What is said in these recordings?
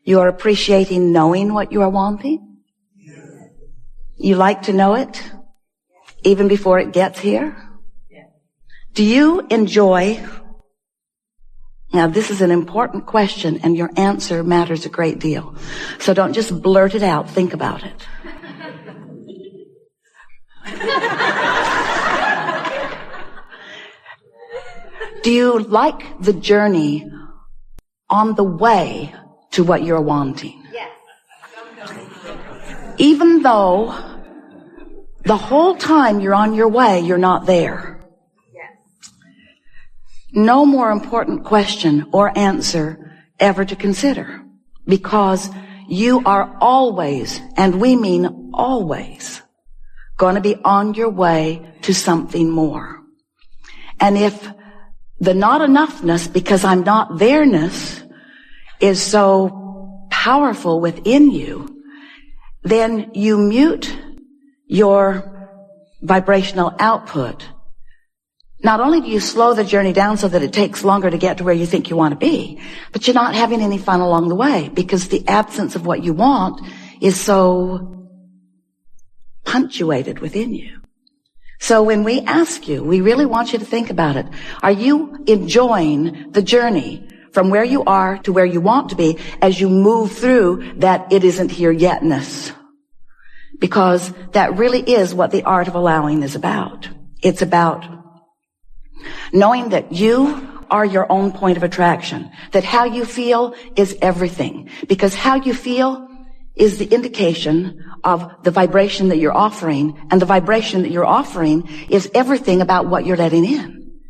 You are appreciating knowing what you are wanting. You like to know it even before it gets here. Do you enjoy? Now, this is an important question, and your answer matters a great deal. So don't just blurt it out. Think about it. Do you like the journey on the way to what you're wanting? Yes. Even though the whole time you're on your way, you're not there. No more important question or answer ever to consider, because you are always, and we mean always, going to be on your way to something more. And if the not enoughness because I'm not there-ness is so powerful within you, then you mute your vibrational output. Not only do you slow the journey down so that it takes longer to get to where you think you want to be, but you're not having any fun along the way because the absence of what you want is so punctuated within you. So when we ask you, we really want you to think about it. Are you enjoying the journey from where you are to where you want to be as you move through that it isn't here yetness? Because that really is what the art of allowing is about. It's about knowing that you are your own point of attraction, that how you feel is everything, because how you feel is the indication of the vibration that you're offering, and the vibration that you're offering is everything about what you're letting in.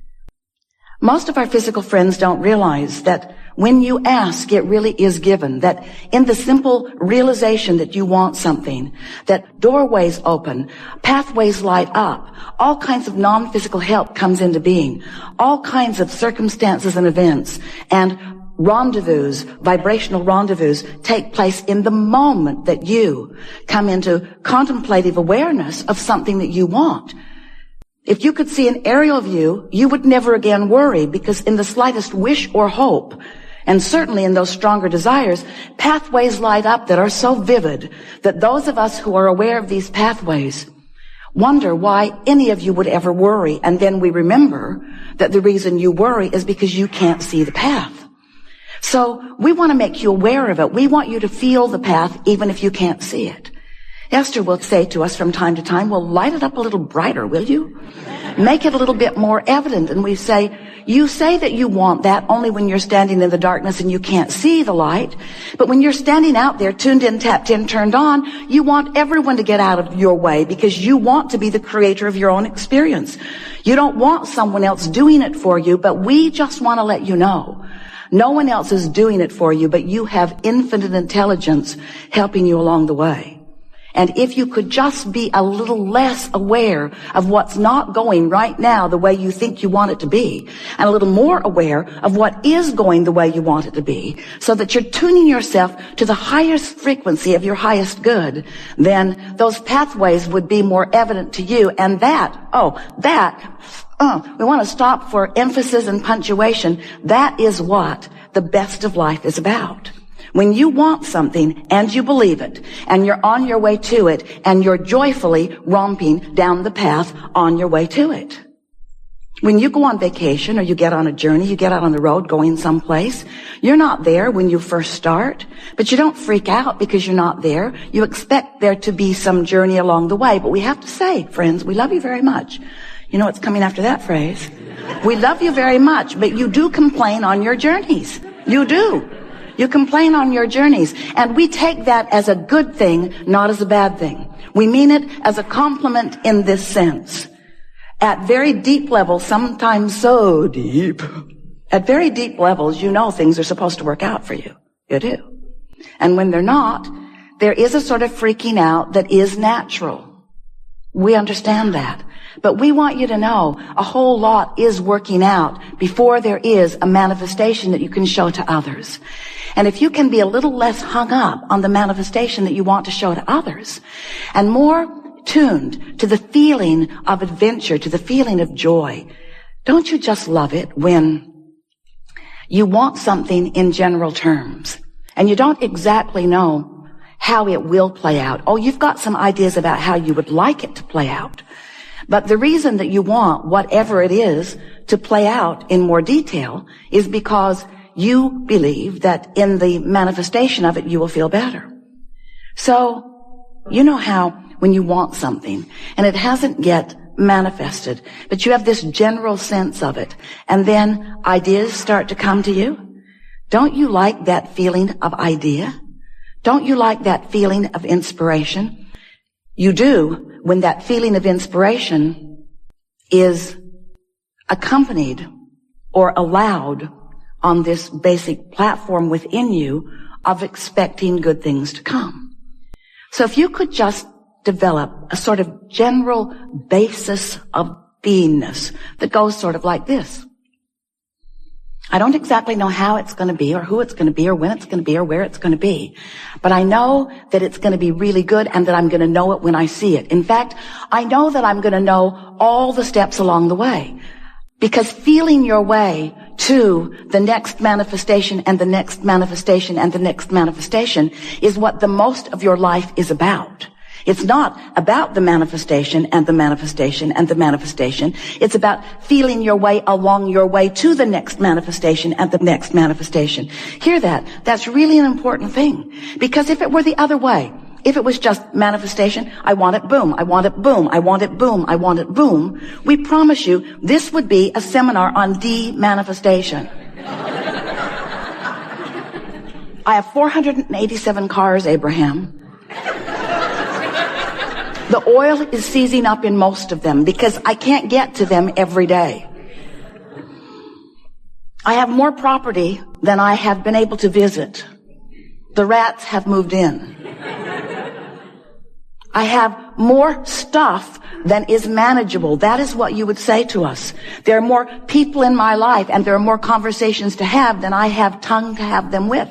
Most of our physical friends don't realize that when you ask, it really is given, that in the simple realization that you want something, that doorways open, pathways light up, all kinds of non-physical help comes into being, all kinds of circumstances and events and rendezvous, vibrational rendezvous take place in the moment that you come into contemplative awareness of something that you want. If you could see an aerial view, you would never again worry, because in the slightest wish or hope, and certainly in those stronger desires, pathways light up that are so vivid that those of us who are aware of these pathways wonder why any of you would ever worry. And then we remember that the reason you worry is because you can't see the path. So we want to make you aware of it. We want you to feel the path even if you can't see it. Esther will say to us from time to time, well, light it up a little brighter, will you? Make it a little bit more evident. And we say, you say that you want that only when you're standing in the darkness and you can't see the light. But when you're standing out there, tuned in, tapped in, turned on, you want everyone to get out of your way because you want to be the creator of your own experience. You don't want someone else doing it for you, but we just want to let you know. No one else is doing it for you, but you have infinite intelligence helping you along the way. And if you could just be a little less aware of what's not going right now the way you think you want it to be, and a little more aware of what is going the way you want it to be, so that you're tuning yourself to the highest frequency of your highest good, then those pathways would be more evident to you. And we want to stop for emphasis and punctuation. That is what the best of life is about. When you want something and you believe it and you're on your way to it and you're joyfully romping down the path on your way to it. When you go on vacation or you get on a journey, you get out on the road going someplace, you're not there when you first start, but you don't freak out because you're not there. You expect there to be some journey along the way. But we have to say, friends, we love you very much. You know what's coming after that phrase? We love you very much, but you do complain on your journeys. You do. You complain on your journeys, and we take that as a good thing, not as a bad thing. We mean it as a compliment in this sense. At very deep levels, sometimes so deep, at very deep levels, you know things are supposed to work out for you. You do. And when they're not, there is a sort of freaking out that is natural. We understand that. But we want you to know a whole lot is working out before there is a manifestation that you can show to others. And if you can be a little less hung up on the manifestation that you want to show to others and more tuned to the feeling of adventure, to the feeling of joy, don't you just love it when you want something in general terms And you don't exactly know how it will play out. Oh, you've got some ideas about how you would like it to play out. But the reason that you want whatever it is to play out in more detail is because you believe that in the manifestation of it, you will feel better. So, you know how when you want something and it hasn't yet manifested, but you have this general sense of it, and then ideas start to come to you? Don't you like that feeling of idea? Don't you like that feeling of inspiration? You do when that feeling of inspiration is accompanied or allowed on this basic platform within you of expecting good things to come. So if you could just develop a sort of general basis of beingness that goes sort of like this. I don't exactly know how it's going to be or who it's going to be or when it's going to be or where it's going to be. But I know that it's going to be really good and that I'm going to know it when I see it. In fact, I know that I'm going to know all the steps along the way. Because feeling your way to the next manifestation and the next manifestation and the next manifestation is what the most of your life is about. It's not about the manifestation and the manifestation and the manifestation. It's about feeling your way along your way to the next manifestation and the next manifestation. Hear that? That's really an important thing. Because if it were the other way, if it was just manifestation, I want it, boom, I want it, boom, I want it, boom, I want it, boom, we promise you this would be a seminar on de-manifestation. I have 487 cars, Abraham. The oil is seizing up in most of them because I can't get to them every day. I have more property than I have been able to visit. The rats have moved in. I have more stuff than is manageable. That is what you would say to us. There are more people in my life and there are more conversations to have than I have tongue to have them with.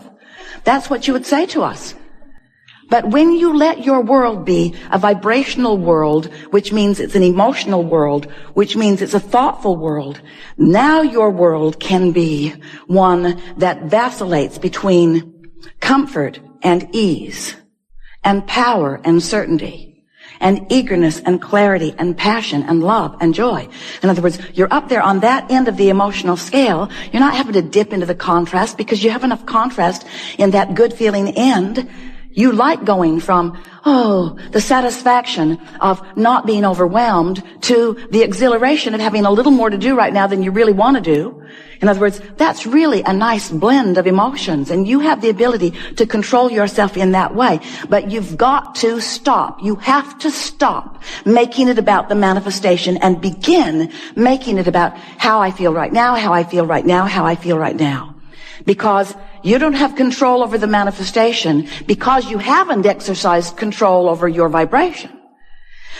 That's what you would say to us. But when you let your world be a vibrational world, which means it's an emotional world, which means it's a thoughtful world, now your world can be one that vacillates between comfort and ease, and power and certainty, and eagerness and clarity and passion and love and joy. In other words, you're up there on that end of the emotional scale. You're not having to dip into the contrast because you have enough contrast in that good feeling end. You like going from, the satisfaction of not being overwhelmed to the exhilaration of having a little more to do right now than you really want to do. In other words, that's really a nice blend of emotions, and you have the ability to control yourself in that way. But you've got to stop. You have to stop making it about the manifestation and begin making it about how I feel right now, how I feel right now, how I feel right now. Because you don't have control over the manifestation because you haven't exercised control over your vibration.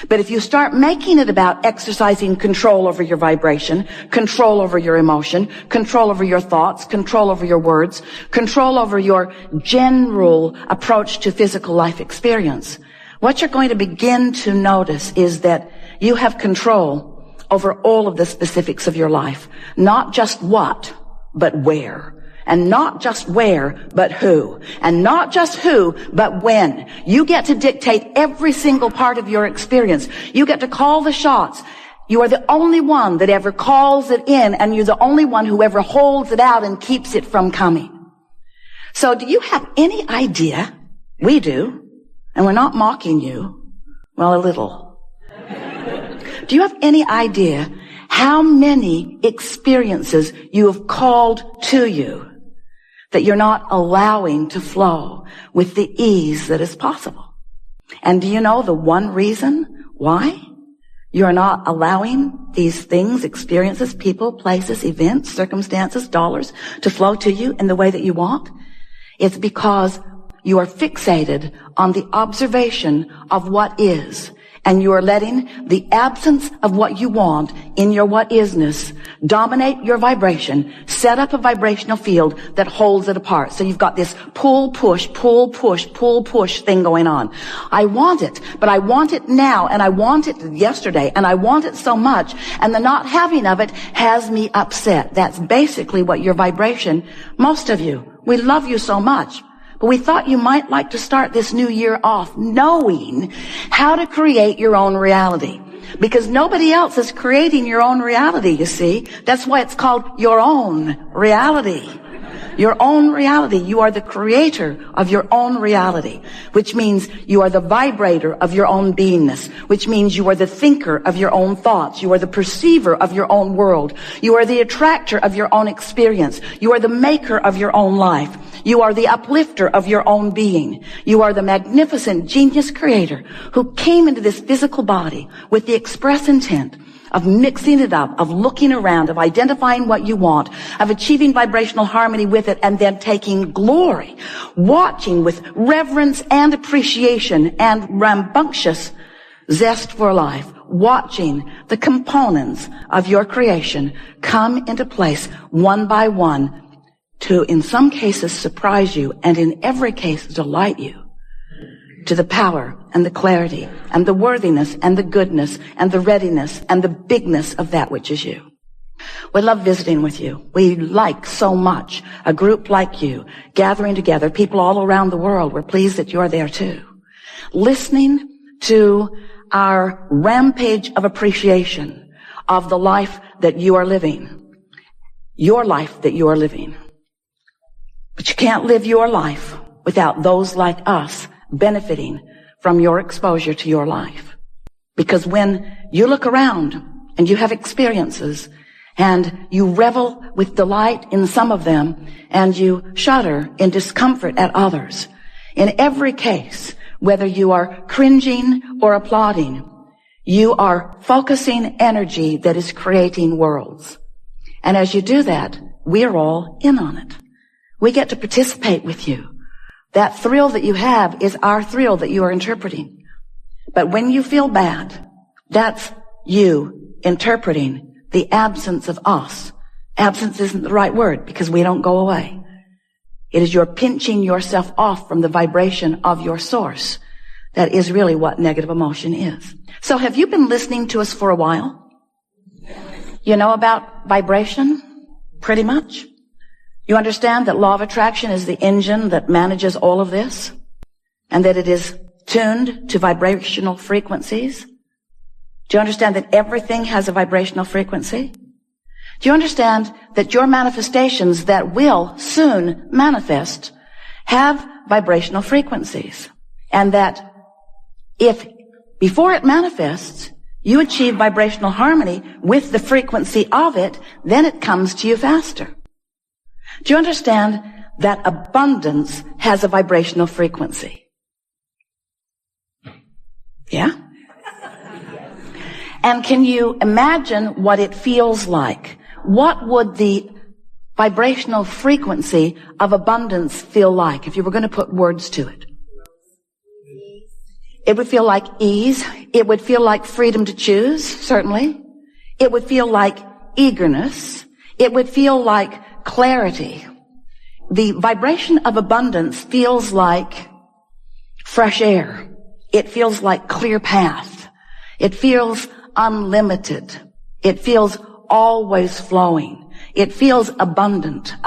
But if you start making it about exercising control over your vibration, control over your emotion, control over your thoughts, control over your words, control over your general approach to physical life experience, what you're going to begin to notice is that you have control over all of the specifics of your life. Not just what, but where. And not just where, but who. And not just who, but when. You get to dictate every single part of your experience. You get to call the shots. You are the only one that ever calls it in, and you're the only one who ever holds it out and keeps it from coming. So do you have any idea? We do. And we're not mocking you. Well, a little. Do you have any idea how many experiences you have called to you that you're not allowing to flow with the ease that is possible? And do you know the one reason why you're not allowing these things, experiences, people, places, events, circumstances, dollars to flow to you in the way that you want? It's because you are fixated on the observation of what is. And you are letting the absence of what you want in your what isness dominate your vibration, set up a vibrational field that holds it apart. So you've got this pull, push, pull, push, pull, push thing going on. I want it, but I want it now, and I want it yesterday, and I want it so much, and the not having of it has me upset. That's basically what your vibration, most of you, we love you so much, But we thought you might like to start this new year off knowing how to create your own reality. Because nobody else is creating your own reality, you see. That's why it's called your own reality. Your own reality. You are the creator of your own reality, which means you are the vibrator of your own beingness, which means you are the thinker of your own thoughts. You are the perceiver of your own world. You are the attractor of your own experience. You are the maker of your own life. You are the uplifter of your own being. You are the magnificent genius creator who came into this physical body with the express intent of mixing it up, of looking around, of identifying what you want, of achieving vibrational harmony with it, and then taking glory, watching with reverence and appreciation and rambunctious zest for life, watching the components of your creation come into place one by one to, in some cases, surprise you, and in every case, delight you to the power and the clarity and the worthiness and the goodness and the readiness and the bigness of that which is you. We love visiting with you. We like so much a group like you gathering together, people all around the world. We're pleased that you're there too. Listening to our rampage of appreciation of the life that you are living. Your life that you are living. But you can't live your life without those like us benefiting from your exposure to your life. Because when you look around and you have experiences and you revel with delight in some of them and you shudder in discomfort at others, in every case, whether you are cringing or applauding, you are focusing energy that is creating worlds. And as you do that, we're all in on it. We get to participate with you. That thrill that you have is our thrill that you are interpreting. But when you feel bad, that's you interpreting the absence of us. Absence isn't the right word because we don't go away. It is your pinching yourself off from the vibration of your source. That is really what negative emotion is. So have you been listening to us for a while? You know about vibration? Pretty much. You understand that law of attraction is the engine that manages all of this, and that it is tuned to vibrational frequencies? Do you understand that everything has a vibrational frequency? Do you understand that your manifestations that will soon manifest have vibrational frequencies? And that if before it manifests, you achieve vibrational harmony with the frequency of it, then it comes to you faster. Do you understand that abundance has a vibrational frequency? Yeah? And can you imagine what it feels like? What would the vibrational frequency of abundance feel like if you were going to put words to it? It would feel like ease. It would feel like freedom to choose, certainly. It would feel like eagerness. It would feel like clarity. The vibration of abundance feels like fresh air. It feels like clear path. It feels unlimited. It feels always flowing. It feels abundant,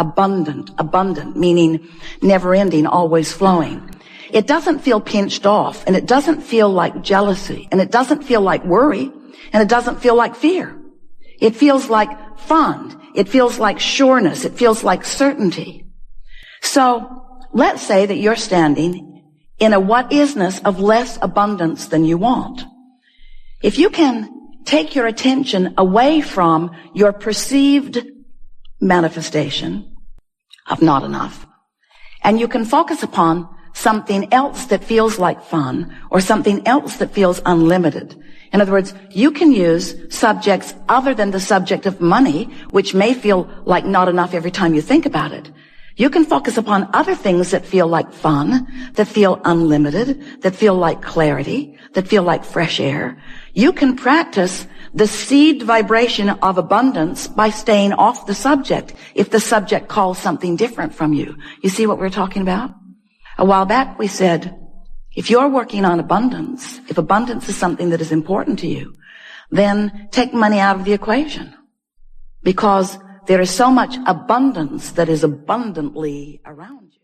meaning never ending, always flowing. It doesn't feel pinched off, and it doesn't feel like jealousy, and it doesn't feel like worry, and it doesn't feel like fear. It feels like fun. It feels like sureness. It feels like certainty. So let's say that you're standing in a what-isness of less abundance than you want. If you can take your attention away from your perceived manifestation of not enough, and you can focus upon something else that feels like fun or something else that feels unlimited. In other words, you can use subjects other than the subject of money, which may feel like not enough every time you think about it. You can focus upon other things that feel like fun, that feel unlimited, that feel like clarity, that feel like fresh air. You can practice the seed vibration of abundance by staying off the subject if the subject calls something different from you. You see what we're talking about? A while back we said, if you're working on abundance, if abundance is something that is important to you, then take money out of the equation. Because there is so much abundance that is abundantly around you.